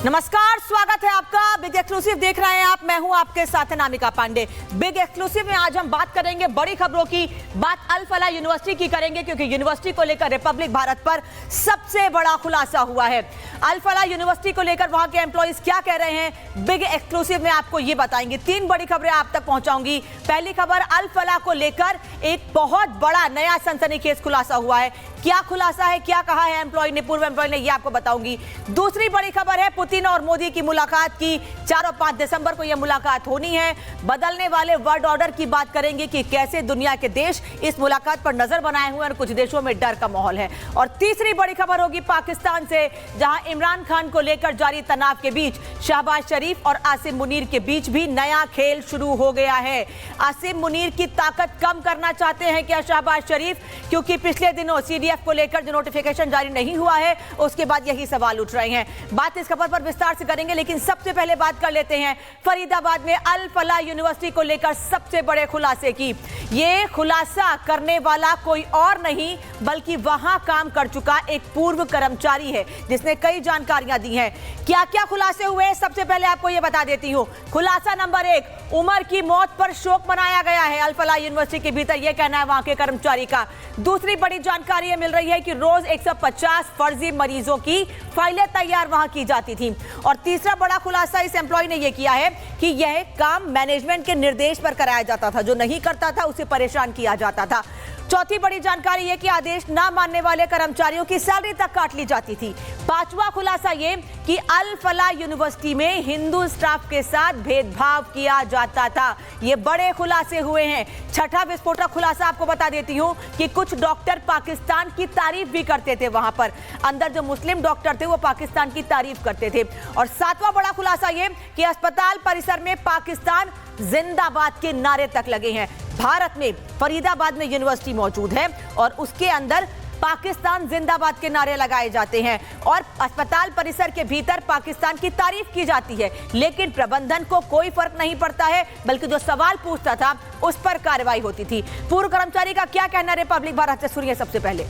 नमस्कार, स्वागत है आपका। बिग एक्सक्लूसिव देख रहे हैं आप। मैं हूं आपके साथ अनामिका पांडे। बिग एक्सक्लूसिव में आज हम बात करेंगे बड़ी खबरों की। बात अल फलाह यूनिवर्सिटी की करेंगे क्योंकि यूनिवर्सिटी को लेकर रिपब्लिक भारत पर सबसे बड़ा खुलासा हुआ है। अल फलाह यूनिवर्सिटी को लेकर वहां के एम्प्लॉइज क्या कह रहे हैं, बिग एक्सक्लूसिव में आपको ये बताएंगे। 3 बड़ी खबरें आप तक पहुंचाऊंगी। पहली खबर, अल फलाह को लेकर एक बहुत बड़ा नया सनसनीखेज खुलासा हुआ है। क्या खुलासा है, क्या कहा है एम्प्लॉय ने, पूर्व एम्प्लॉय ने, ये आपको बताऊंगी। दूसरी बड़ी खबर है पुतिन और मोदी की मुलाकात की। 4 और 5 दिसंबर को यह मुलाकात होनी है। बदलने वाले वर्ल्ड ऑर्डर की बात करेंगे कि कैसे दुनिया के देश इस मुलाकात पर नजर बनाए हुए हैं और कुछ देशों में डर का माहौल है। और तीसरी बड़ी खबर होगी पाकिस्तान से, जहां इमरान खान को लेकर जारी तनाव के बीच शहबाज शरीफ और आसिम मुनीर के बीच भी नया खेल शुरू हो गया है। आसिम मुनीर की ताकत कम करना चाहते हैं क्या शहबाज शरीफ, क्योंकि पिछले दिनों सीडीएफ को लेकर जो नोटिफिकेशन जारी नहीं हुआ है उसके बाद यही सवाल उठ रहे हैं। बात इस खबर पर विस्तार से करेंगे, लेकिन सबसे पहले बात कर लेते हैं फरीदाबाद में अल फलाह यूनिवर्सिटी को लेकर सबसे बड़े खुलासे की। ये खुलासा करने वाला कोई और नहीं बल्कि वहां काम कर चुका एक पूर्व कर्मचारी है, जिसने कई जानकारियां दी हैं। क्या क्या खुलासे हुए, सबसे पहले आपको यह बता देती हूं। खुलासा नंबर 1, उमर की मौत पर शोक मनाया गया है अल फलाह यूनिवर्सिटी के भीतर, यह कहना है वहां के कर्मचारी का। दूसरी बड़ी जानकारी मिल रही है कि रोज 150 फर्जी मरीजों की फाइलें तैयार वहां की जाती थी। और तीसरा बड़ा खुलासा इस एम्प्लॉय ने यह किया है कि यह काम मैनेजमेंट के निर्देश पर कराया जाता था, जो नहीं करता था उसे परेशान किया जाता था। चौथी बड़ी जानकारी यह कि आदेश ना मानने वाले कर्मचारियों की सैलरी तक काट ली जाती थी। पांचवा खुलासा यह कि अल फलाह यूनिवर्सिटी में हिंदू स्टाफ के साथ भेदभाव किया जाता था। ये बड़े खुलासे हुए हैं। छठा विस्फोटक खुलासा आपको बता देती हूं कि कुछ डॉक्टर पाकिस्तान की तारीफ भी करते थे। वहां पर अंदर जो मुस्लिम डॉक्टर थे वो पाकिस्तान की तारीफ करते थे। और सातवां बड़ा खुलासा यह कि अस्पताल परिसर में पाकिस्तान जिंदाबाद के नारे तक लगे हैं। भारत में फरीदाबाद में यूनिवर्सिटी मौजूद है और उसके अंदर पाकिस्तान जिंदाबाद के नारे लगाए जाते हैं और अस्पताल परिसर के भीतर पाकिस्तान की तारीफ की जाती है, लेकिन प्रबंधन को कोई फर्क नहीं पड़ता है, बल्कि जो सवाल पूछता था उस पर कार्रवाई होती थी। पूर्व कर्मचारी का क्या कहना, रिपब्लिक भारत से सुनिए। सबसे पहले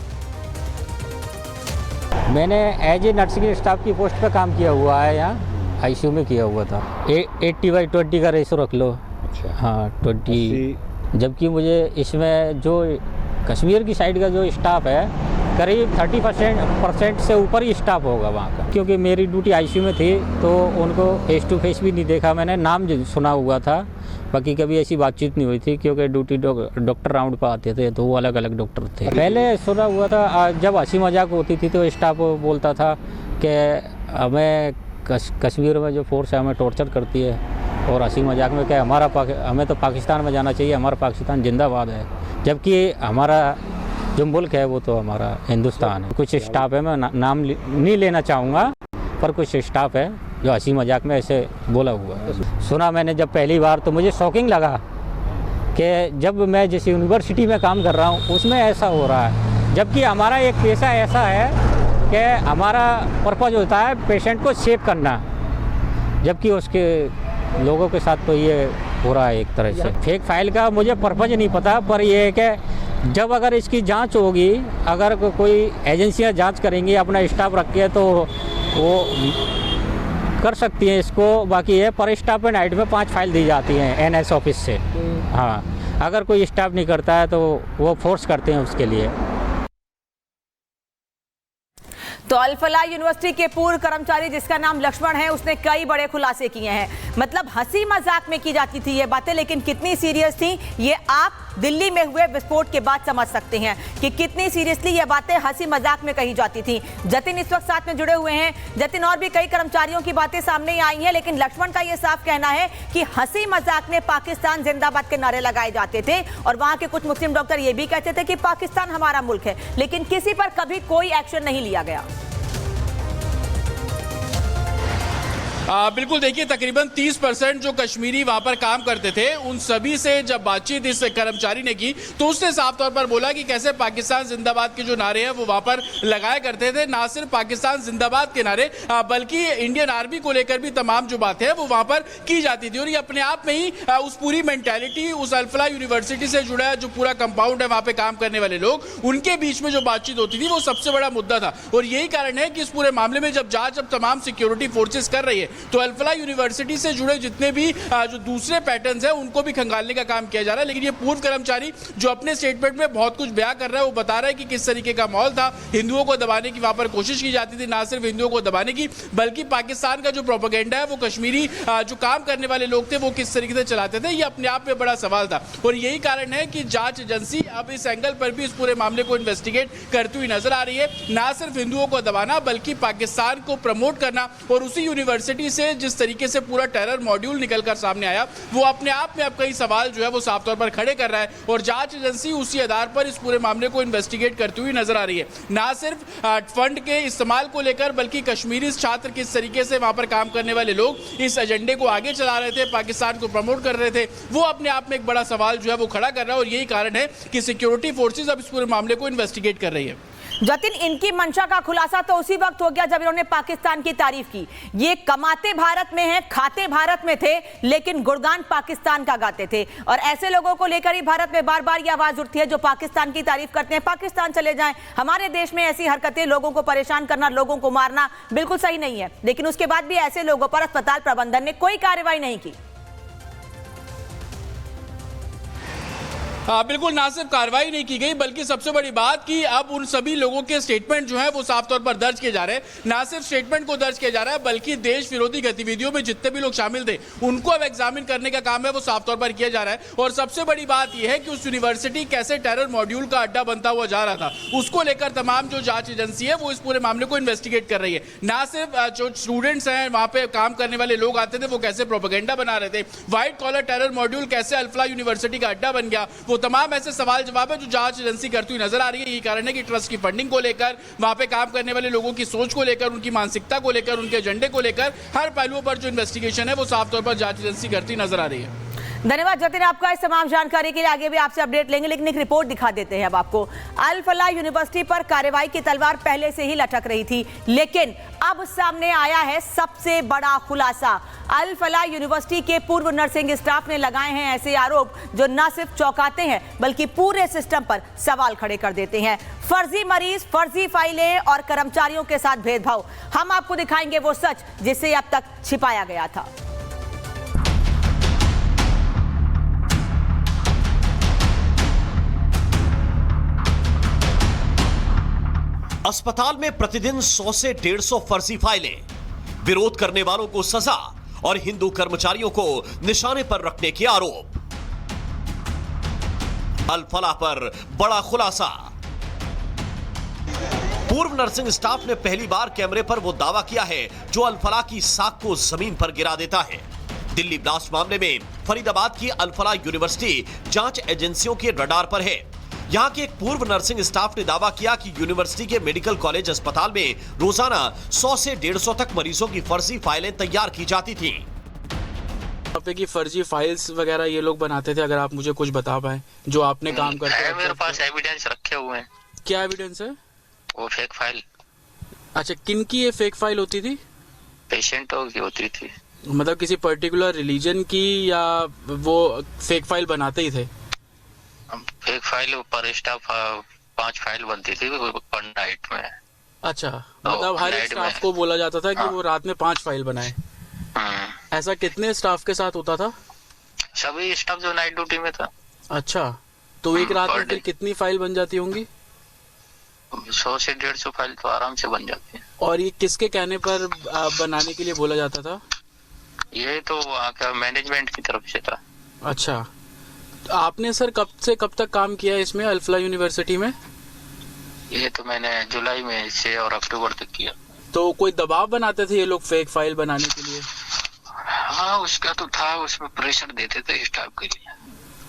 मैंने एज ए नर्सिंग स्टाफ की पोस्ट पर काम किया हुआ है, यहाँ आईसीयू में किया हुआ था। 80/20 का रेशो रख लो। अच्छा। हाँ 20, जबकि मुझे इसमें जो कश्मीर की साइड का जो स्टाफ है करीब 30% से ऊपर ही स्टाफ होगा वहाँ का, क्योंकि मेरी ड्यूटी आईसीयू में थी तो उनको फेस टू फेस भी नहीं देखा मैंने, नाम सुना हुआ था, बाकी कभी ऐसी बातचीत नहीं हुई थी, क्योंकि ड्यूटी डॉक्टर राउंड पर आते थे तो वो अलग अलग डॉक्टर थे। पहले सुना हुआ था, जब हंसी मजाक होती थी तो स्टाफ बोलता था कि हमें कश्मीर में जो फोर्स है हमें टॉर्चर करती है, और हंसी मजाक में क्या हमें तो पाकिस्तान में जाना चाहिए, हमारा पाकिस्तान जिंदाबाद है, जबकि हमारा जो मुल्क है वो तो हमारा हिंदुस्तान है। कुछ स्टाफ है, मैं नाम नहीं लेना चाहूँगा, पर कुछ स्टाफ है जो हंसी मजाक में ऐसे बोला हुआ है। सुना मैंने जब पहली बार तो मुझे शॉकिंग लगा कि जब मैं जिस यूनिवर्सिटी में काम कर रहा हूँ उसमें ऐसा हो रहा है, जबकि हमारा एक पेशा ऐसा है कि हमारा पर्पज़ होता है पेशेंट को सेव करना, जबकि उसके लोगों के साथ तो ये हो रहा है एक तरह से। फेक फाइल का मुझे पर्पज़ नहीं पता, पर ये है कि जब अगर इसकी जांच होगी, अगर कोई एजेंसियां जांच करेंगी अपना स्टाफ रख के तो वो कर सकती हैं इसको। बाकी है पर स्टाफ एंड नाइट में 5 फाइल दी जाती हैं एनएस ऑफिस से। हाँ, अगर कोई स्टाफ नहीं करता है तो वो फोर्स करते हैं उसके लिए। तो अल फलाह यूनिवर्सिटी के पूर्व कर्मचारी जिसका नाम लक्ष्मण है, उसने कई बड़े खुलासे किए हैं। मतलब हंसी मजाक में की जाती थी ये बातें, लेकिन कितनी सीरियस थी ये आप दिल्ली में हुए विस्फोट के बाद समझ सकते हैं कि कितनी सीरियसली ये बातें हंसी मजाक में कही जाती थी। जतिन इस वक्त साथ में जुड़े हुए हैं। जतिन, और भी कई कर्मचारियों की बातें सामने आई हैं, लेकिन लक्ष्मण का ये साफ कहना है कि हंसी मजाक में पाकिस्तान जिंदाबाद के नारे लगाए जाते थे और वहां के कुछ मुस्लिम डॉक्टर ये भी कहते थे कि पाकिस्तान हमारा मुल्क है, लेकिन किसी पर कभी कोई एक्शन नहीं लिया गया। बिल्कुल, देखिए तकरीबन 30% जो कश्मीरी वहां पर काम करते थे उन सभी से जब बातचीत इस कर्मचारी ने की तो उसने साफ तौर पर बोला कि कैसे पाकिस्तान जिंदाबाद के जो नारे हैं वो वहां पर लगाया करते थे। ना सिर्फ पाकिस्तान जिंदाबाद के नारे बल्कि इंडियन आर्मी को लेकर भी तमाम जो बातें हैं वो वहां पर की जाती थी। और ये अपने आप में ही उस पूरी मेंटालिटी, उस अल-फलाह यूनिवर्सिटी से जुड़ा जो पूरा कंपाउंड है वहां पे काम करने वाले लोग, उनके बीच में जो बातचीत होती थी वो सबसे बड़ा मुद्दा था। और यही कारण है कि इस पूरे मामले में जब जांच अब तमाम सिक्योरिटी फोर्सेस कर रही है तो अल-फलाह यूनिवर्सिटी से जुड़े जितने भी जो दूसरे पैटर्न्स हैं उनको भी खंगालने का काम किया जा रहा है। लेकिन ये पूर्व कर्मचारी जो अपने स्टेटमेंट में बहुत कुछ बयां कर रहा है, वो बता रहा है कि किस तरीके का माहौल था, हिंदुओं को दबाने की वहां पर कोशिश की जाती थी। ना सिर्फ हिंदुओं को दबाने की बल्कि पाकिस्तान का जो प्रोपेगेंडा है वो कश्मीरी जो काम करने वाले लोग थे वो किस तरीके से चलाते थे, ये अपने आप में बड़ा सवाल था। और यही कारण है कि जांच एजेंसी अब इस एंगल पर भी इस पूरे मामले को इन्वेस्टिगेट करती हुई नजर आ रही है। ना सिर्फ हिंदुओं को दबाना बल्कि पाकिस्तान को प्रमोट करना, और उसी यूनिवर्सिटी से जिस तरीके से पूरा टेरर मॉड्यूल निकलकर सामने आया वो अपने आप में अब कई सवाल जो है वो साफ तौर पर खड़े कर रहा है। और जांच एजेंसी उसी आधार पर इस पूरे मामले को इन्वेस्टिगेट करती हुई नजर आ रही है। ना सिर्फ फंड के इस्तेमाल को लेकर बल्कि कश्मीरी छात्र किस तरीके से वहां पर काम करने वाले लोग इस एजेंडे को आगे चला रहे थे, पाकिस्तान को प्रमोट कर रहे थे, वो अपने आप में एक बड़ा सवाल जो है वो खड़ा कर रहा है। और यही कारण है कि सिक्योरिटी फोर्सेज अब इस पूरे मामले को इन्वेस्टिगेट कर रही है। जतिन, इनकी मंशा का खुलासा तो उसी वक्त हो गया जब इन्होंने पाकिस्तान की तारीफ की। ये कमाते भारत में हैं, खाते भारत में थे, लेकिन गुणगान पाकिस्तान का गाते थे। और ऐसे लोगों को लेकर ही भारत में बार बार ये आवाज उठती है जो पाकिस्तान की तारीफ करते हैं, पाकिस्तान चले जाएं। हमारे देश में ऐसी हरकतें, लोगों को परेशान करना, लोगों को मारना बिल्कुल सही नहीं है। लेकिन उसके बाद भी ऐसे लोगों पर अस्पताल प्रबंधन ने कोई कार्रवाई नहीं की। बिल्कुल, ना सिर्फ कार्रवाई नहीं की गई बल्कि सबसे बड़ी बात कि अब उन सभी लोगों के स्टेटमेंट जो है वो साफ तौर पर दर्ज किए जा रहे हैं। ना सिर्फ स्टेटमेंट को दर्ज किया जा रहा है बल्कि देश विरोधी गतिविधियों में जितने भी लोग शामिल थे उनको अब एग्जामिन करने का काम है वो साफ तौर पर किया जा रहा है। और सबसे बड़ी बात यह है कि उस यूनिवर्सिटी कैसे टेरर मॉड्यूल का अड्डा बनता हुआ जा रहा था उसको लेकर तमाम जो जांच एजेंसी है वो इस पूरे मामले को इन्वेस्टिगेट कर रही है। ना सिर्फ जो स्टूडेंट्स हैं, वहां पे काम करने वाले लोग आते थे, वो कैसे प्रोपेगेंडा बना रहे थे, व्हाइट कॉलर टेरर मॉड्यूल कैसे अल-फलाह यूनिवर्सिटी का अड्डा बन गया, वो तमाम ऐसे सवाल जवाब है जो जांच एजेंसी करती हुई नजर आ रही है। यही कारण है कि ट्रस्ट की फंडिंग को लेकर, वहां पे काम करने वाले लोगों की सोच को लेकर, उनकी मानसिकता को लेकर, उनके एजेंडे को लेकर हर पहलुओं पर जो इन्वेस्टिगेशन है वो साफ तौर पर जांच एजेंसी करती नजर आ रही है। धन्यवाद जतिन आपका इस तमाम जानकारी के लिए। आगे भी आपसे अपडेट लेंगे, लेकिन एक रिपोर्ट दिखा देते हैं अब आपको। अल-फलाह यूनिवर्सिटी पर कार्रवाई की तलवार पहले से ही लटक रही थी, लेकिन अब सामने आया है सबसे बड़ा खुलासा। अल-फलाह यूनिवर्सिटी के पूर्व नर्सिंग स्टाफ ने लगाए हैं ऐसे आरोप जो न सिर्फ चौंकाते हैं बल्कि पूरे सिस्टम पर सवाल खड़े कर देते हैं। फर्जी मरीज, फर्जी फाइलें और कर्मचारियों के साथ भेदभाव। हम आपको दिखाएंगे वो सच जिसे अब तक छिपाया गया था। अस्पताल में प्रतिदिन 100 से 150 फर्जी फाइलें, विरोध करने वालों को सजा और हिंदू कर्मचारियों को निशाने पर रखने के आरोप। अल-फलाह पर बड़ा खुलासा। पूर्व नर्सिंग स्टाफ ने पहली बार कैमरे पर वो दावा किया है जो अल-फलाह की साख को जमीन पर गिरा देता है। दिल्ली ब्लास्ट मामले में फरीदाबाद की अल-फलाह यूनिवर्सिटी जांच एजेंसियों के रडार पर है। यहां के एक पूर्व नर्सिंग स्टाफ ने दावा किया कि यूनिवर्सिटी के मेडिकल कॉलेज अस्पताल में रोजाना 100 से 150 तक मरीजों की फर्जी फाइलें तैयार की जाती थी। की फर्जी फाइल्स वगैरह ये लोग बनाते थे, अगर आप मुझे कुछ बता पाए जो आपने काम करते हैं। मेरे पास एविडेंस रखे हुए हैं। क्या एविडेंस है? वो फेक फाइल। अच्छा, किन की ये फेक फाइल होती थी? पेशेंटों की होती थी। मतलब किसी पर्टिकुलर रिलीजन की, या वो फेक फाइल बनाते ही थे? फेक फाइल पर स्टाफ 5 फाइल बनती थी पर नाइट में। अच्छा, मतलब हर एक स्टाफ को बोला जाता था कि वो रात में 5 फाइल बनाए। ऐसा कितने स्टाफ के साथ होता था? सभी स्टाफ जो नाइट ड्यूटी में था। अच्छा, तो एक रात में फिर कितनी फाइल बन जाती होंगी? 100 से 150 फाइल तो आराम से बन जाती है। और ये किसके कहने पर बनाने के लिए बोला जाता था? ये तो वहाँ का मैनेजमेंट की तरफ से था। अच्छा, आपने सर कब से कब तक काम किया इसमें, अल-फलाह यूनिवर्सिटी में? ये तो मैंने जुलाई में से और अक्टूबर तक किया। तो कोई दबाव बनाते थे ये लोग फेक फाइल बनाने के लिए? हाँ, उसका तो था, उसमें प्रेशर देते थे स्टाफ के लिए।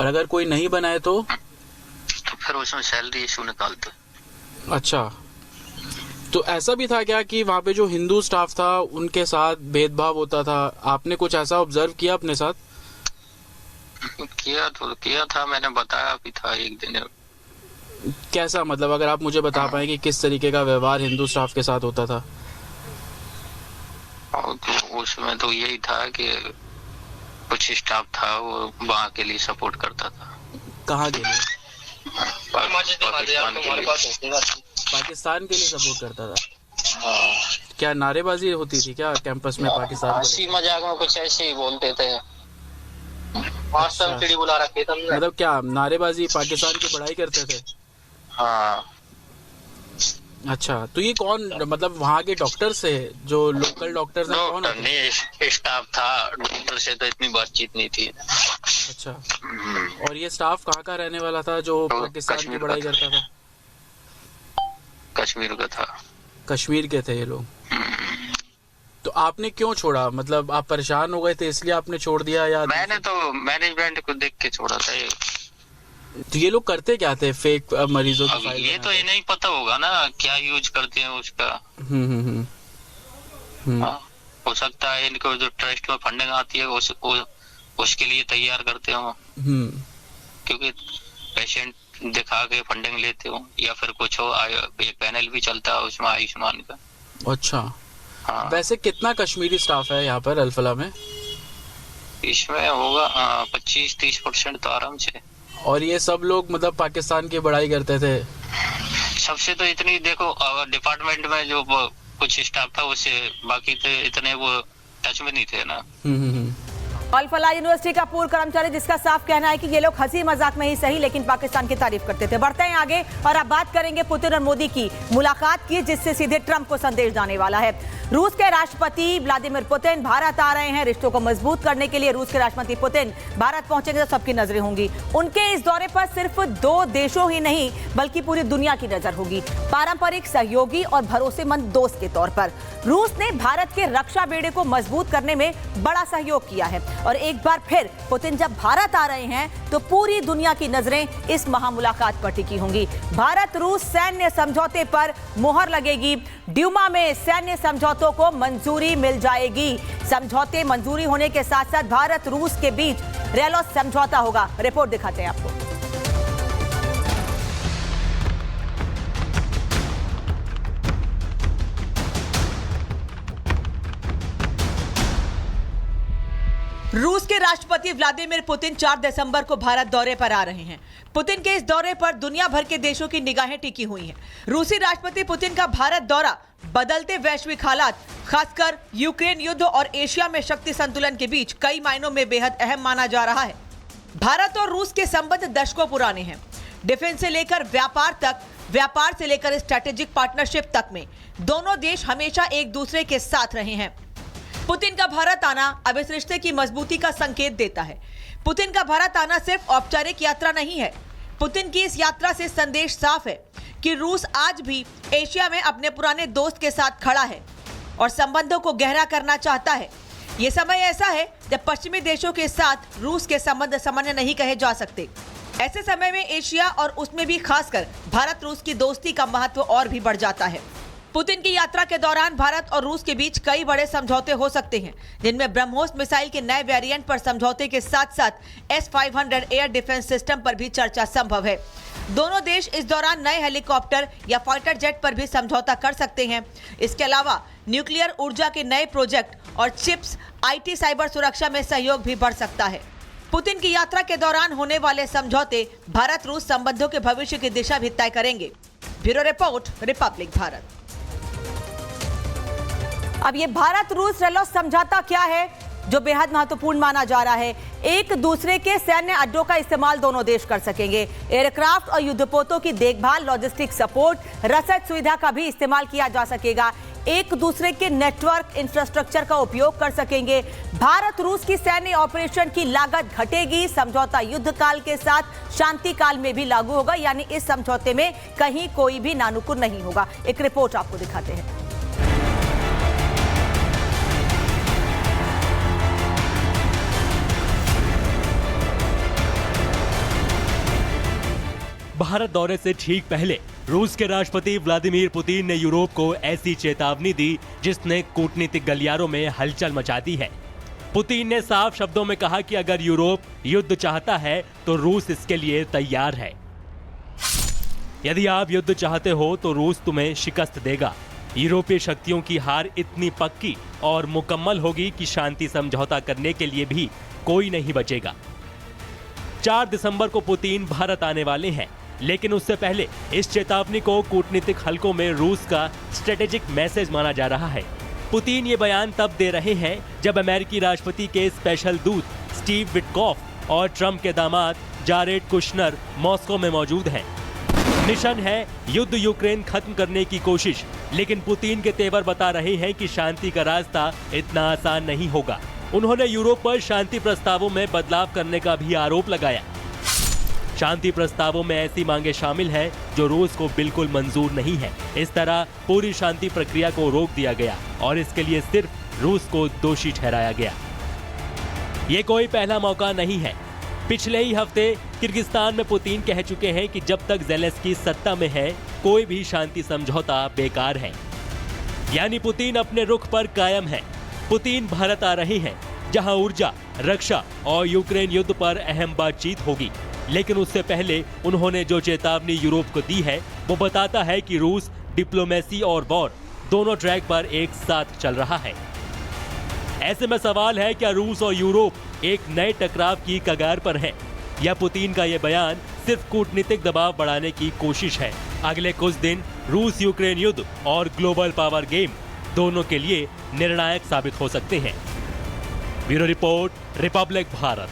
और अगर कोई नहीं बनाए तो फिर उसमें सैलरी इशू निकालते। अच्छा, तो ऐसा भी था क्या कि वहाँ पे जो हिंदू स्टाफ था उनके साथ भेदभाव होता था? आपने कुछ ऐसा ऑब्जर्व किया अपने साथ? किया था, मैंने बताया भी था एक दिन। कैसा, मतलब अगर आप मुझे बता पाए कि किस तरीके का व्यवहार हिंदू स्टाफ के साथ होता था? और उसमें तो यही था कि कुछ स्टाफ था वो वहाँ के लिए सपोर्ट करता था। कहाँ के लिए? पाकिस्तान के लिए। पाकिस्तान के लिए सपोर्ट करता था। क्या नारेबाजी होती थी क्या कैंपस में पाकिस्तान को हंसी मजाक में कुछ ऐसे ही बोलते थे। अच्छा। चिड़ी बुला रखे थे। मतलब क्या नारेबाजी, पाकिस्तान की बढ़ाई करते थे? हाँ। अच्छा, तो ये कौन, मतलब वहाँ के डॉक्टर से, जो लोकल डॉक्टर हैं, कौन डॉक्टर होते? नहीं, स्टाफ था। डॉक्टर से तो इतनी बातचीत नहीं थी। अच्छा, और ये स्टाफ कहाँ का रहने वाला था जो पाकिस्तान की कश्मीर बढ़ाई का करता था? कश्मीर का था। कश्मीर के थे ये लोग। तो आपने क्यों छोड़ा? मतलब आप परेशान हो गए थे इसलिए आपने छोड़ दिया, या मैंने तो मैनेजमेंट को देख के छोड़ा था ये। तो ये लोग करते क्या थे फेक मरीजों की अब फाइल ये तो ये नहीं पता होगा ना क्या यूज करते हैं उसका। हाँ, हो सकता है इनको जो ट्रस्ट में फंडिंग आती है उसके लिए तैयार करते हो, क्योंकि पेशेंट दिखा के फंडिंग लेते हो, या फिर कुछ हो। एक पैनल भी चलता है उसमें आयुष्मान का। अच्छा। हाँ। वैसे कितना कश्मीरी स्टाफ है यहाँ पर अल्फला में? इसमें होगा 25-30% तो आराम से। और ये सब लोग मतलब पाकिस्तान की बढ़ाई करते थे? सबसे तो इतनी देखो, डिपार्टमेंट में जो कुछ स्टाफ था उससे, बाकी तो इतने वो टच में नहीं थे ना। अल फलाह यूनिवर्सिटी का पूर्व कर्मचारी जिसका साफ कहना है कि ये लोग हंसी मजाक में ही सही लेकिन पाकिस्तान की तारीफ करते थे। बढ़ते हैं आगे और अब बात करेंगे पुतिन और मोदी की मुलाकात की, जिससे सीधे ट्रंप को संदेश जाने वाला है। रूस के राष्ट्रपति व्लादिमीर पुतिन भारत आ रहे हैं। रिश्तों को मजबूत करने के लिए रूस के राष्ट्रपति पुतिन भारत पहुंचेंगे तो सबकी नजरें होंगी। उनके इस दौरे पर सिर्फ 2 देशों ही नहीं बल्कि पूरी दुनिया की नजर होगी, पारंपरिक सहयोगी और भरोसेमंद दोस्त के तौर पर। रूस ने भारत के रक्षा बेड़े को मजबूत करने में बड़ा सहयोग किया है और एक बार फिर पुतिन जब भारत आ रहे हैं तो पूरी दुनिया की नजरें इस महामुलाकात पर टिकी होंगी। भारत रूस सैन्य समझौते पर मुहर लगेगी। ड्यूमा में सैन्य समझौतों को मंजूरी मिल जाएगी। समझौते मंजूरी होने के साथ साथ भारत रूस के बीच रेलोस समझौता होगा। रिपोर्ट दिखाते हैं आपको। रूस के राष्ट्रपति व्लादिमीर पुतिन 4 दिसंबर को भारत दौरे पर आ रहे हैं। पुतिन के इस दौरे पर दुनिया भर के देशों की निगाहें टिकी हुई हैं। रूसी राष्ट्रपति पुतिन का भारत दौरा बदलते वैश्विक हालात, खासकर यूक्रेन युद्ध और एशिया में शक्ति संतुलन के बीच कई मायनों में बेहद अहम माना जा रहा है। भारत और रूस के संबंध दशकों पुराने हैं। डिफेंस से लेकर व्यापार तक, व्यापार से लेकर स्ट्रैटेजिक पार्टनरशिप तक में दोनों देश हमेशा एक दूसरे के साथ रहे हैं। पुतिन का भारत आना अब इस रिश्ते की मजबूती का संकेत देता है। पुतिन का भारत आना सिर्फ औपचारिक यात्रा नहीं है। पुतिन की इस यात्रा से संदेश साफ है कि रूस आज भी एशिया में अपने पुराने दोस्त के साथ खड़ा है और संबंधों को गहरा करना चाहता है। ये समय ऐसा है जब पश्चिमी देशों के साथ रूस के संबंध सामान्य नहीं कहे जा सकते। ऐसे समय में एशिया और उसमें भी खासकर भारत रूस की दोस्ती का महत्व और भी बढ़ जाता है। पुतिन की यात्रा के दौरान भारत और रूस के बीच कई बड़े समझौते हो सकते हैं, जिनमें ब्रह्मोस मिसाइल के नए वेरिएंट पर समझौते के साथ साथ S-500 एयर डिफेंस सिस्टम पर भी चर्चा संभव है। दोनों देश इस दौरान नए हेलीकॉप्टर या फाइटर जेट पर भी समझौता कर सकते हैं। इसके अलावा न्यूक्लियर ऊर्जा के नए प्रोजेक्ट और चिप्स, IT, साइबर सुरक्षा में सहयोग भी बढ़ सकता है। पुतिन की यात्रा के दौरान होने वाले समझौते भारत रूस संबंधों के भविष्य की दिशा भी तय करेंगे। Bureau report, Republic Bharat. अब ये भारत रूस रेलोस समझौता क्या है जो बेहद महत्वपूर्ण माना जा रहा है? एक दूसरे के सैन्य अड्डों का इस्तेमाल दोनों देश कर सकेंगे। एयरक्राफ्ट और युद्धपोतों की देखभाल, लॉजिस्टिक सपोर्ट, रसद सुविधा का भी इस्तेमाल किया जा सकेगा। एक दूसरे के नेटवर्क इंफ्रास्ट्रक्चर का उपयोग कर सकेंगे। भारत रूस की सैन्य ऑपरेशन की लागत घटेगी। समझौता युद्ध काल के साथ शांति काल में भी लागू होगा, यानी इस समझौते में कहीं कोई भी नानुकुर नहीं होगा। एक रिपोर्ट आपको दिखाते हैं। भारत दौरे से ठीक पहले रूस के राष्ट्रपति व्लादिमीर पुतिन ने यूरोप को ऐसी चेतावनी दी जिसने कूटनीतिक गलियारों में हलचल मचा दी है। पुतिन ने साफ शब्दों में कहा कि अगर यूरोप युद्ध चाहता है तो रूस इसके लिए तैयार है। यदि आप युद्ध चाहते हो तो रूस तुम्हें शिकस्त देगा। यूरोपीय शक्तियों की हार इतनी पक्की और मुकम्मल होगी कि शांति समझौता करने के लिए भी कोई नहीं बचेगा। 4 दिसंबर को पुतिन भारत आने वाले हैं, लेकिन उससे पहले इस चेतावनी को कूटनीतिक हलकों में रूस का स्ट्रेटेजिक मैसेज माना जा रहा है। पुतिन ये बयान तब दे रहे हैं जब अमेरिकी राष्ट्रपति के स्पेशल दूत स्टीव विटकॉफ और ट्रंप के दामाद जारेड कुशनर मॉस्को में मौजूद हैं। मिशन है युद्ध यूक्रेन खत्म करने की कोशिश, लेकिन पुतिन के तेवर बता रहे हैं कि शांति का रास्ता इतना आसान नहीं होगा। उन्होंने यूरोप पर शांति प्रस्तावों में बदलाव करने का भी आरोप लगाया। शांति प्रस्तावों में ऐसी मांगे शामिल हैं जो रूस को बिल्कुल मंजूर नहीं है। इस तरह पूरी शांति प्रक्रिया को रोक दिया गया और इसके लिए सिर्फ रूस को दोषी ठहराया गया। ये कोई पहला मौका नहीं है। पिछले ही हफ्ते किर्गिस्तान में पुतिन कह चुके हैं कि जब तक ज़ेलेंस्की सत्ता में है कोई भी शांति समझौता बेकार है। यानी पुतिन अपने रुख पर कायम है। पुतिन भारत आ रहे हैं जहां ऊर्जा, रक्षा और यूक्रेन युद्ध पर अहम बातचीत होगी, लेकिन उससे पहले उन्होंने जो चेतावनी यूरोप को दी है वो बताता है कि रूस डिप्लोमेसी और वॉर दोनों ट्रैक पर एक साथ चल रहा है। ऐसे में सवाल है, क्या रूस और यूरोप एक नए टकराव की कगार पर है या पुतिन का यह बयान सिर्फ कूटनीतिक दबाव बढ़ाने की कोशिश है? अगले कुछ दिन रूस यूक्रेन युद्ध और ग्लोबल पावर गेम दोनों के लिए निर्णायक साबित हो सकते हैं। Bureau report, Republic Bharat.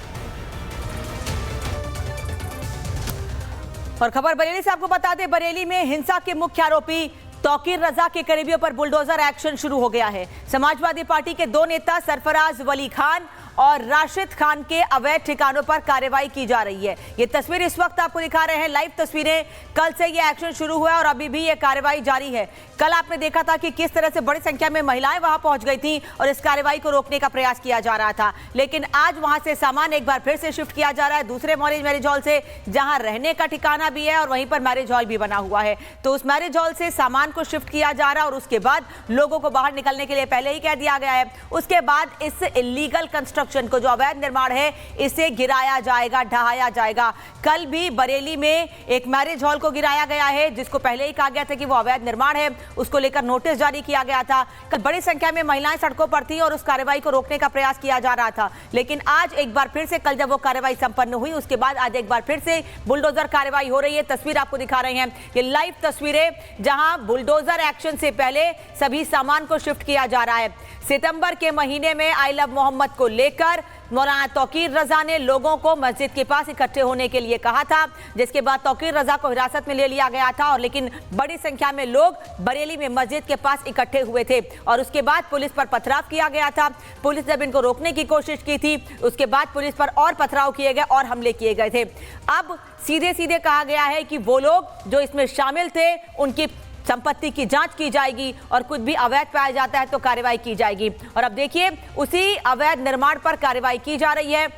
और खबर बरेली से आपको बता दें, बरेली में हिंसा के मुख्य आरोपी तौकीर रजा के करीबियों पर बुलडोजर एक्शन शुरू हो गया है। समाजवादी पार्टी के 2 नेता सरफराज वली खान और राशिद खान के अवैध ठिकानों पर कार्रवाई की जा रही है। ये तस्वीर इस वक्त आपको दिखा रहे हैं, लाइव तस्वीरें। कल से ये एक्शन शुरू हुआ और अभी भी ये कार्रवाई जारी है। कल आपने देखा था कि किस तरह से बड़ी संख्या में महिलाएं वहां पहुंच गई थी और इस कार्रवाई को रोकने का प्रयास किया जा रहा था, लेकिन आज वहां से सामान एक बार फिर से शिफ्ट किया जा रहा है दूसरे मैरिज हॉल से, जहां रहने का ठिकाना भी है और वहीं पर मैरिज हॉल भी बना हुआ है। तो उस मैरिज हॉल से सामान को शिफ्ट किया जा रहा है और उसके बाद लोगों को बाहर निकलने के लिए पहले ही कह दिया गया है। उसके बाद इस इलीगल कंस्ट्रक्शन को, जो अवैध निर्माण है, इसे गिराया जाएगा, ढहाया जाएगा। कल भी बरेली में एक मैरिज हॉल को गिराया गया है, जिसको पहले ही कहा गया था कि वो अवैध निर्माण है, उसको लेकर नोटिस जारी किया गया था। कल बड़ी संख्या में महिलाएं सड़कों पर थी और उस कार्रवाई को रोकने का प्रयास किया जा रहा था, लेकिन आज एक बार फिर से, कल जब वो कार्रवाई संपन्न हुई उसके बाद आज एक बार फिर से बुलडोजर कार्रवाई हो रही है। तस्वीर आपको दिखा रहे हैं, ये लाइव तस्वीरें, जहां बुलडोजर एक्शन से पहले सभी सामान को शिफ्ट किया जा रहा है। सितंबर के महीने में आई लव मोहम्मद को लेकर मौलाना तौकीर रजा ने लोगों को मस्जिद के पास इकट्ठे होने के लिए कहा था, जिसके बाद तौकीर रजा को हिरासत में ले लिया गया था और लेकिन बड़ी संख्या में लोग बरेली में मस्जिद के पास इकट्ठे हुए थे और उसके बाद पुलिस पर पथराव किया गया था। पुलिस जब इनको रोकने की कोशिश की थी, उसके बाद पुलिस पर और पथराव किए गए और हमले किए गए थे। अब सीधे सीधे कहा गया है कि वो लोग जो इसमें शामिल थे उनकी संपत्ति की जांच की जाएगी और कुछ भी अवैध पाया जाता है तो कार्रवाई की जाएगी। और अब देखिए, उसी अवैध निर्माण पर कार्रवाई की जा रही है।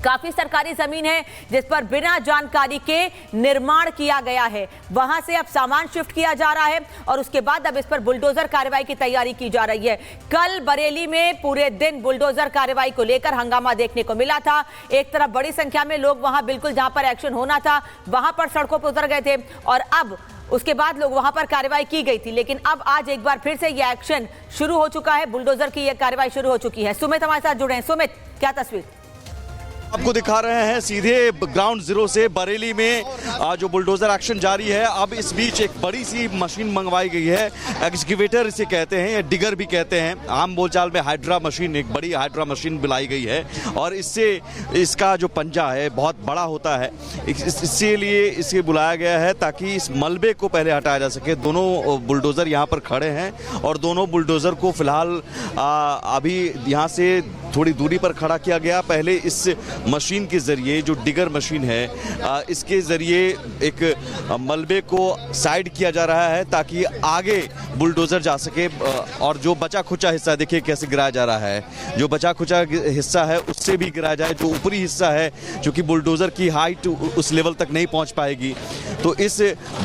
काफी सरकारी जमीन है जिस पर बिना जानकारी के निर्माण किया गया है, वहां से अब सामान शिफ्ट किया जा रहा है और उसके बाद अब इस पर बुलडोजर कार्रवाई की तैयारी की जा रही है। कल बरेली में पूरे दिन बुलडोजर कार्रवाई को लेकर हंगामा देखने को मिला था। एक तरफ बड़ी संख्या में लोग वहां बिल्कुल जहां पर एक्शन होना था वहां पर सड़कों पर उतर गए थे और अब उसके बाद लोग वहां पर कार्रवाई की गई थी, लेकिन अब आज एक बार फिर से यह एक्शन शुरू हो चुका है, बुलडोजर की यह कार्रवाई शुरू हो चुकी है। सुमित हमारे साथ जुड़े हैं। सुमित, क्या तस्वीर आपको दिखा रहे हैं सीधे ग्राउंड जीरो से बरेली में जो बुलडोजर एक्शन जारी है। अब इस बीच एक बड़ी सी मशीन मंगवाई गई है, एक्सकेवेटर इसे कहते हैं या डिगर भी कहते हैं, आम बोलचाल में हाइड्रा मशीन, एक बड़ी हाइड्रा मशीन बुलाई गई है और इससे इसका जो पंजा है बहुत बड़ा होता है, इसीलिए इसे बुलाया गया है ताकि इस मलबे को पहले हटाया जा सके। दोनों बुलडोजर यहाँ पर खड़े हैं और दोनों बुलडोजर को फिलहाल अभी यहाँ से थोड़ी दूरी पर खड़ा किया गया। पहले इस मशीन के जरिए, जो डिगर मशीन है, इसके जरिए एक मलबे को साइड किया जा रहा है ताकि आगे बुलडोजर जा सके। और जो बचा खुचा हिस्सा देखिए कैसे गिराया जा रहा है, जो बचा खुचा हिस्सा है उससे भी गिराया जाए। जो ऊपरी हिस्सा है, क्योंकि बुलडोजर की हाइट उस लेवल तक नहीं पहुंच पाएगी, तो इस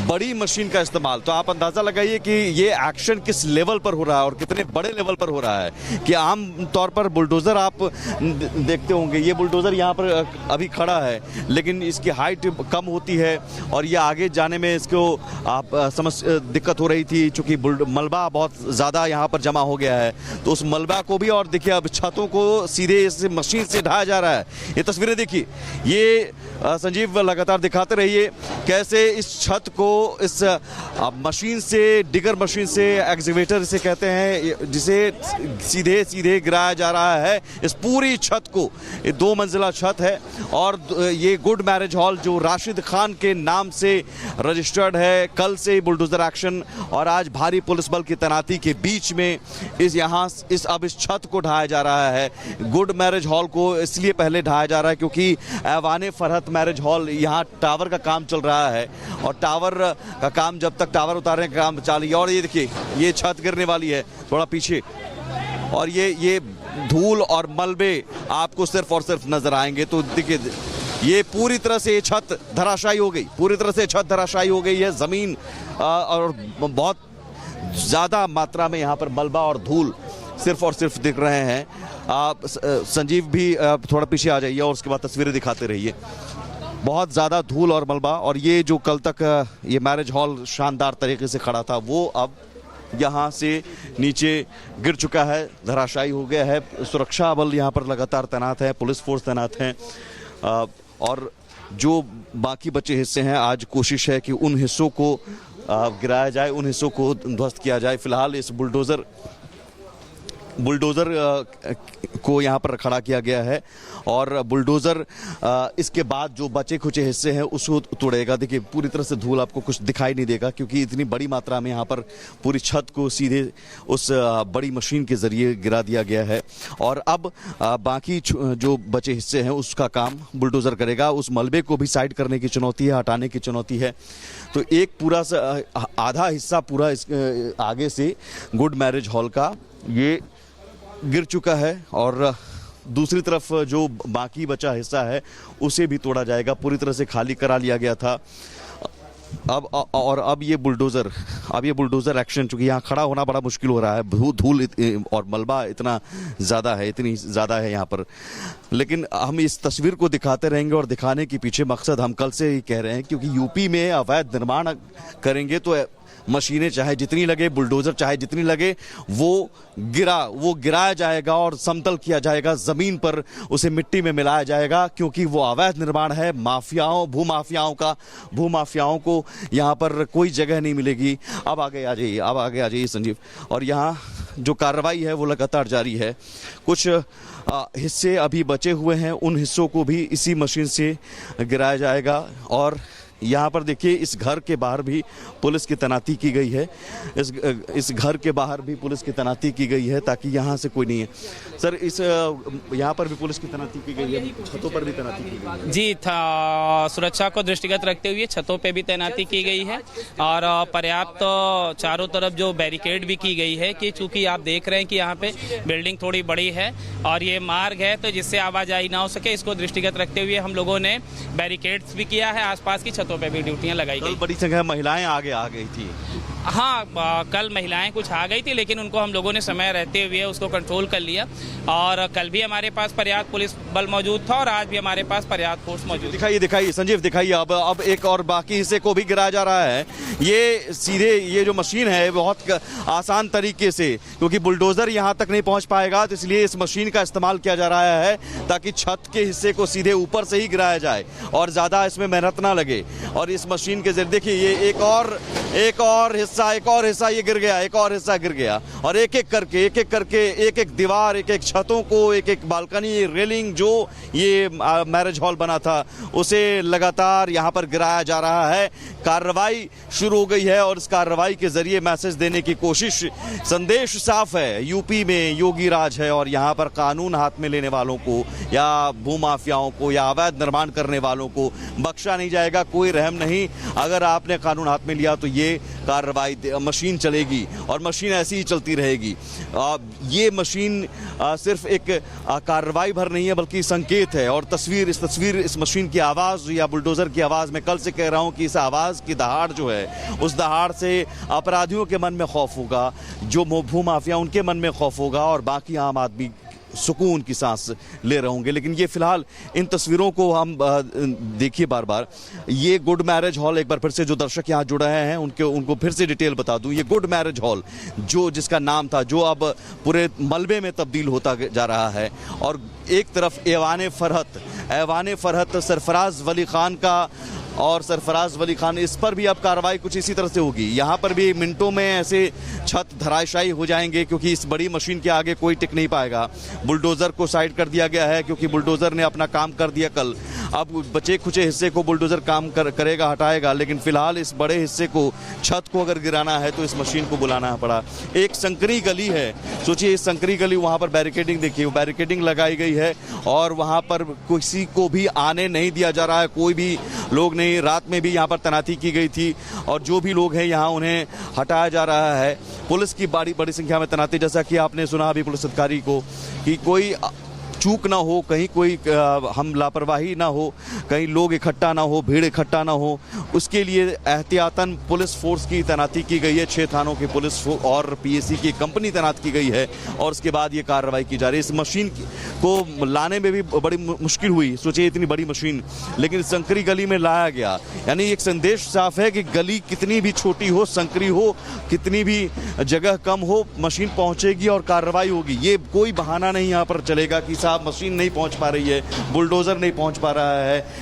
बड़ी मशीन का इस्तेमाल, तो आप अंदाजा लगाइए कि ये एक्शन किस लेवल पर हो रहा है और कितने बड़े लेवल पर हो रहा है। कि आम तौर पर बुलडोजर आप देखते होंगे, ये बुलडोजर यहाँ पर अभी खड़ा है, लेकिन इसकी हाइट कम होती है और ये आगे जाने में इसको आप दिक्कत हो रही थी, चूंकि मलबा बहुत ज़्यादा यहाँ पर जमा हो गया है। तो उस मलबा को भी, और देखिए अब छतों को सीधे इस मशीन से ढाया जा रहा है। ये तस्वीरें देखिए, ये संजीव लगातार दिखाते रहिए कैसे इस छत को इस मशीन से, डिगर मशीन से, एक्सकेवेटर इसे कहते हैं, जिसे सीधे सीधे गिराया जा रहा है इस पूरी छत को। ये 2 मंजिला छत है और ये गुड मैरिज हॉल जो राशिद खान के नाम से रजिस्टर्ड है। कल से बुलडोजर एक्शन और आज भारी पुलिस बल की तैनाती के बीच में अब इस छत को ढाया जा रहा है। गुड मैरिज हॉल को इसलिए पहले ढाया जा रहा है क्योंकि ऐवान फरहत मैरिज हॉल, यहाँ टावर का काम चल रहा है और टावर का काम, जब तक टावर उतारने का काम चालू है। और ये देखिए, ये छत गिरने वाली है थोड़ा पीछे, और ये धूल और मलबे आपको सिर्फ और सिर्फ नजर आएंगे। तो देखिए, ये पूरी तरह से छत धराशायी हो गई, पूरी तरह से छत धराशायी हो गई है। जमीन और बहुत ज़्यादा मात्रा में यहाँ पर मलबा और धूल सिर्फ और सिर्फ दिख रहे हैं। आप संजीव भी थोड़ा पीछे आ जाइए और उसके बाद तस्वीरें दिखाते रहिए। बहुत ज़्यादा धूल और मलबा, और ये जो कल तक ये मैरिज हॉल शानदार तरीके से खड़ा था, वो अब यहाँ से नीचे गिर चुका है, धराशायी हो गया है। सुरक्षा बल यहाँ पर लगातार तैनात है, पुलिस फोर्स तैनात है, और जो बाकी बचे हिस्से हैं, आज कोशिश है कि उन हिस्सों को गिराया जाए, उन हिस्सों को ध्वस्त किया जाए। फिलहाल इस बुलडोज़र को यहाँ पर खड़ा किया गया है और बुलडोज़र इसके बाद जो बचे खुचे हिस्से हैं उसको तोड़ेगा। देखिए, पूरी तरह से धूल आपको कुछ दिखाई नहीं देगा क्योंकि इतनी बड़ी मात्रा में यहाँ पर पूरी छत को सीधे उस बड़ी मशीन के ज़रिए गिरा दिया गया है। और अब बाकी जो बचे हिस्से हैं उसका काम बुलडोज़र करेगा। उस मलबे को भी साइड करने की चुनौती है, हटाने की चुनौती है। तो एक पूरा आधा हिस्सा पूरा आगे से गुड मैरिज हॉल का ये गिर चुका है और दूसरी तरफ जो बाकी बचा हिस्सा है उसे भी तोड़ा जाएगा। पूरी तरह से खाली करा लिया गया था। अब ये बुलडोज़र एक्शन, चूंकि यहाँ खड़ा होना बड़ा मुश्किल हो रहा है, धूल और मलबा इतनी ज़्यादा है यहाँ पर। लेकिन हम इस तस्वीर को दिखाते रहेंगे और दिखाने के पीछे मकसद हम कल से ही कह रहे हैं, क्योंकि यूपी में अवैध निर्माण करेंगे तो मशीनें चाहे जितनी लगे, बुलडोज़र चाहे जितनी लगे, वो गिराया जाएगा और समतल किया जाएगा, ज़मीन पर उसे मिट्टी में मिलाया जाएगा, क्योंकि वो अवैध निर्माण है। भूमाफियाओं को यहाँ पर कोई जगह नहीं मिलेगी। अब आगे आ जाइए संजीव। और यहाँ जो कार्रवाई है वो लगातार जारी है। कुछ हिस्से अभी बचे हुए हैं, उन हिस्सों को भी इसी मशीन से गिराया जाएगा। और यहाँ पर देखिए, इस घर के बाहर भी पुलिस की तैनाती की गई है। इस घर के बाहर भी पुलिस की तैनाती की गई है ताकि यहाँ से कोई नहीं है। सर, यहाँ पर भी पुलिस की तैनाती की गई है, छतों पर भी तैनाती की गई है? जी, सुरक्षा को दृष्टिगत रखते हुए छतों पे भी तैनाती की गई है और पर्याप्त चारों तरफ जो बैरिकेड भी की गई है, कि चूंकि आप देख रहे हैं कि यहाँ पे बिल्डिंग थोड़ी बड़ी है और ये मार्ग है, तो जिससे आवाजाही ना हो सके, इसको दृष्टिगत रखते हुए हम लोगों ने बैरिकेड्स भी किया है। आसपास की छतों पे भी ड्यूटियां लगाई गई। बड़ी संख्या में महिलाएं आगे आ गई थी। हाँ, कल महिलाएं कुछ आ गई थी, लेकिन उनको हम लोगों ने समय रहते हुए उसको कंट्रोल कर लिया। और कल भी हमारे पास पर्याप्त पुलिस बल मौजूद था और आज भी हमारे पास पर्याप्त फोर्स मौजूद। दिखाइए संजीव, दिखाइए। अब एक और बाकी हिस्से को भी गिराया जा रहा है। ये सीधे, ये जो मशीन है बहुत आसान तरीके से, क्योंकि बुलडोज़र यहाँ तक नहीं पहुँच पाएगा, तो इसलिए इस मशीन का इस्तेमाल किया जा रहा है ताकि छत के हिस्से को सीधे ऊपर से ही गिराया जाए और ज़्यादा इसमें मेहनत ना लगे। और इस मशीन के जरिए देखिए, ये एक और हिस्सा हिस्सा, एक और हिस्सा ये गिर गया, एक और हिस्सा गिर गया, और एक एक करके एक एक दीवार, एक एक छतों को, एक एक बालकनी, रेलिंग जो ये मैरिज हॉल बना था उसे लगातार यहाँ पर गिराया जा रहा है। कार्रवाई शुरू हो गई है और इस कार्रवाई के जरिए मैसेज देने की कोशिश, संदेश साफ है, यूपी में योगी राज है और यहाँ पर कानून हाथ में लेने वालों को या भूमाफियाओं को या अवैध निर्माण करने वालों को बख्शा नहीं जाएगा, कोई रहम नहीं। अगर आपने कानून हाथ में लिया तो ये कार्रवाई, मशीन चलेगी और मशीन ऐसी ही चलती रहेगी। ये मशीन सिर्फ एक कार्रवाई भर नहीं है बल्कि संकेत है। और इस मशीन की आवाज़ या बुलडोज़र की आवाज़, मैं कल से कह रहा हूँ कि इस आवाज़ की दहाड़ जो है, उस दहाड़ से अपराधियों के मन में खौफ होगा, जो भूमाफिया उनके मन में खौफ होगा और बाकी आम आदमी सुकून की सांस ले रहे होंगे। लेकिन ये फिलहाल इन तस्वीरों को हम देखिए बार बार। ये गुड मैरिज हॉल, एक बार फिर से जो दर्शक यहाँ जुड़ रहे हैं उनको फिर से डिटेल बता दूं। ये गुड मैरिज हॉल जिसका नाम था, जो अब पूरे मलबे में तब्दील होता जा रहा है। और एक तरफ ऐवान फरहत सरफराज वली खान का, और सरफराज वली खान, इस पर भी अब कार्रवाई कुछ इसी तरह से होगी। यहाँ पर भी मिनटों में ऐसे छत धराशायी हो जाएंगे क्योंकि इस बड़ी मशीन के आगे कोई टिक नहीं पाएगा। बुलडोज़र को साइड कर दिया गया है क्योंकि बुलडोज़र ने अपना काम कर दिया कल। अब बचे खुचे हिस्से को बुलडोज़र काम करेगा, हटाएगा, लेकिन फिलहाल इस बड़े हिस्से को, छत को अगर गिराना है तो इस मशीन को बुलाना पड़ा। एक संकरी गली है, सोचिए इस संकरी गली, वहाँ पर बैरिकेडिंग देखिए, बैरिकेडिंग लगाई गई है और वहाँ पर किसी को भी आने नहीं दिया जा रहा है, कोई भी लोग नहीं। रात में भी यहाँ पर तैनाती की गई थी और जो भी लोग हैं यहाँ उन्हें हटाया जा रहा है। पुलिस की बड़ी संख्या में तैनाती, जैसा कि आपने सुना अभी पुलिस अधिकारी को, कि कोई चूक ना हो, कहीं कोई हम लापरवाही ना हो, कहीं लोग इकट्ठा ना हो, भीड़ इकट्ठा ना हो, उसके लिए एहतियातन पुलिस फोर्स की तैनाती की गई है। 6 थानों की पुलिस और पीएसी की कंपनी तैनात की गई है और उसके बाद ये कार्रवाई की जा रही है। इस मशीन को लाने में भी बड़ी मुश्किल हुई, सोचिए इतनी बड़ी मशीन, लेकिन संकरी गली में लाया गया। यानी एक संदेश साफ है कि गली कितनी भी छोटी हो, संकरी हो, कितनी भी जगह कम हो, मशीन पहुंचेगी और कार्रवाई होगी। ये कोई बहाना नहीं यहाँ पर चलेगा कि साहब मशीन नहीं पहुंच पा रही है, बुलडोज़र नहीं पहुंच पा रहा है,